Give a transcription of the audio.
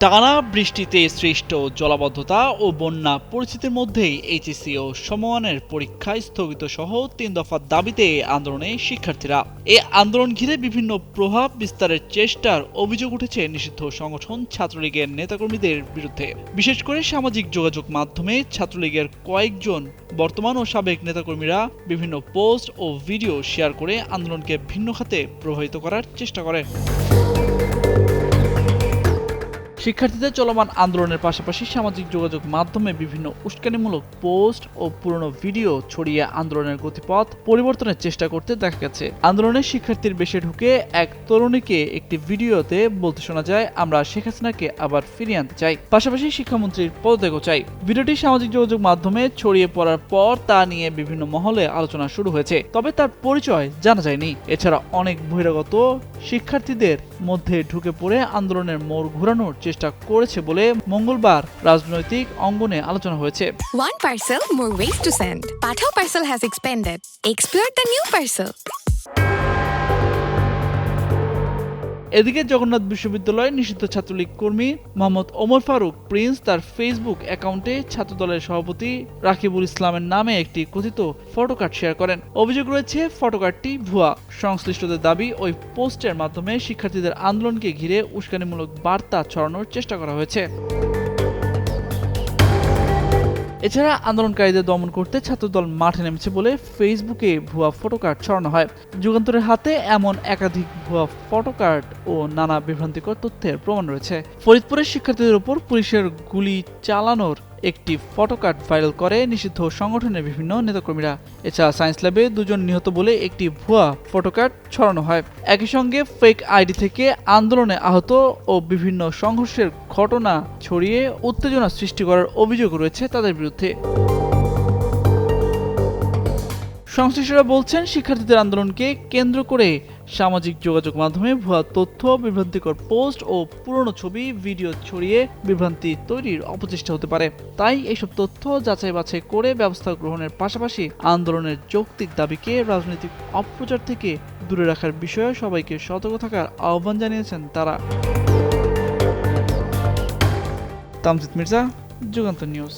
টানা বৃষ্টিতে সৃষ্ট জলাবদ্ধতা ও বন্যা পরিস্থিতির মধ্যেই এইচএসসি ও সমমানের পরীক্ষা স্থগিত সহ ৩ দফার দাবিতে আন্দোলনে শিক্ষার্থীরা। এ আন্দোলন ঘিরে বিভিন্ন প্রভাব বিস্তারের চেষ্টার অভিযোগ উঠেছে নিষিদ্ধ সংগঠন ছাত্রলীগের নেতাকর্মীদের বিরুদ্ধে। বিশেষ করে সামাজিক যোগাযোগ মাধ্যমে ছাত্রলীগের কয়েকজন বর্তমান ও সাবেক নেতাকর্মীরা বিভিন্ন পোস্ট ও ভিডিও শেয়ার করে আন্দোলনকে ভিন্ন খাতে প্রভাবিত করার চেষ্টা করে। শিক্ষার্থীদের চলমান আন্দোলনের পাশাপাশি সামাজিক যোগাযোগ মাধ্যমে বিভিন্ন উস্কানিমূলক পোস্ট ও পুরনো ভিডিও ছড়িয়ে আন্দোলনের গতিপথ পরিবর্তনের চেষ্টা করতে দেখা গেছে। আন্দোলনে শিক্ষার্থীর বেশে ঢুকে এক তরুণীকে একটি ভিডিওতে বলতে শোনা যায়, আমরা শেখ হাসিনাকে আবার ফিরিয়ে আনতে চাই, পাশাপাশি শিক্ষামন্ত্রীর পদত্যাগও চাই। ভিডিওটি সামাজিক যোগাযোগ মাধ্যমে ছড়িয়ে পড়ার পর তা নিয়ে বিভিন্ন মহলে আলোচনা শুরু হয়েছে, তবে তার পরিচয় জানা যায়নি। এছাড়া অনেক বহিরাগত শিক্ষার্থীদের মধ্যে ঢুকে পড়ে আন্দোলনের মোড় ঘোরানোর চেষ্টা করেছে বলে মঙ্গলবার রাজনৈতিক অঙ্গনে আলোচনা হয়েছে। One parcel, more ways to send. Pathao parcel has expanded. Explore the new parcel. এদিকে জগন্নাথ বিশ্ববিদ্যালয়ের নিষিদ্ধ ছাত্রলীগ কর্মী মোহাম্মদ ওমর ফারুক প্রিন্স তার ফেসবুক অ্যাকাউন্টে ছাত্রদলের সভাপতি রাকিবুল ইসলামের নামে একটি কথিত ফটোকার্ড শেয়ার করেন। অভিযোগ রয়েছে ফটোকার্ডটি ভুয়া। সংশ্লিষ্টদের দাবি, ওই পোস্টের মাধ্যমে শিক্ষার্থীদের আন্দোলনকে ঘিরে উস্কানিমূলক বার্তা ছড়ানোর চেষ্টা করা হয়েছে। এছাড়া আন্দোলনকারীদের দমন করতে ছাত্রদল মাঠে নেমেছে বলে ফেসবুকে ভুয়া ফটোকার্ড ছড়ানো হয়। যুগান্তরের হাতে এমন একাধিক ভুয়া ফটোকার্ড ও নানা বিভ্রান্তিকর তথ্যের প্রমাণ রয়েছে। ফরিদপুরের শিক্ষার্থীদের উপর পুলিশের গুলি চালানোর একটি ফটোকার্ড ভাইরাল করে নিষিদ্ধ সংগঠনের বিভিন্ন নেতাকর্মীরা। এছাড়া সায়েন্স ল্যাবে 2 জন নিহত বলে একটি ভুয়া ফটোকার্ড ছড়ানো হয়। একই সঙ্গে ফেক আইডি থেকে আন্দোলনে আহত ও বিভিন্ন সংঘর্ষের ঘটনা ছড়িয়ে উত্তেজনা সৃষ্টি করার অভিযোগ রয়েছে তাদের বিরুদ্ধে। সংশ্লিষ্টরা বলছেন, শিক্ষার্থীদের আন্দোলনকে কেন্দ্র করে সামাজিক যোগাযোগ মাধ্যমে ভুয়া তথ্য, বিভ্রান্তিকর পোস্ট ও পুরনো ছবি ভিডিও ছড়িয়ে বিভ্রান্তি তৈরির অপচেষ্টা হতে পারে। তাই এইসব তথ্য যাচাই বাছাই করে ব্যবস্থা গ্রহণের পাশাপাশি আন্দোলনের যৌক্তিক দাবিকে রাজনৈতিক অপপ্রচার থেকে দূরে রাখার বিষয়ে সবাইকে সতর্ক থাকার আহ্বান জানিয়েছেন তারা। তামজিদ মির্জা, যুগান্তর নিউজ।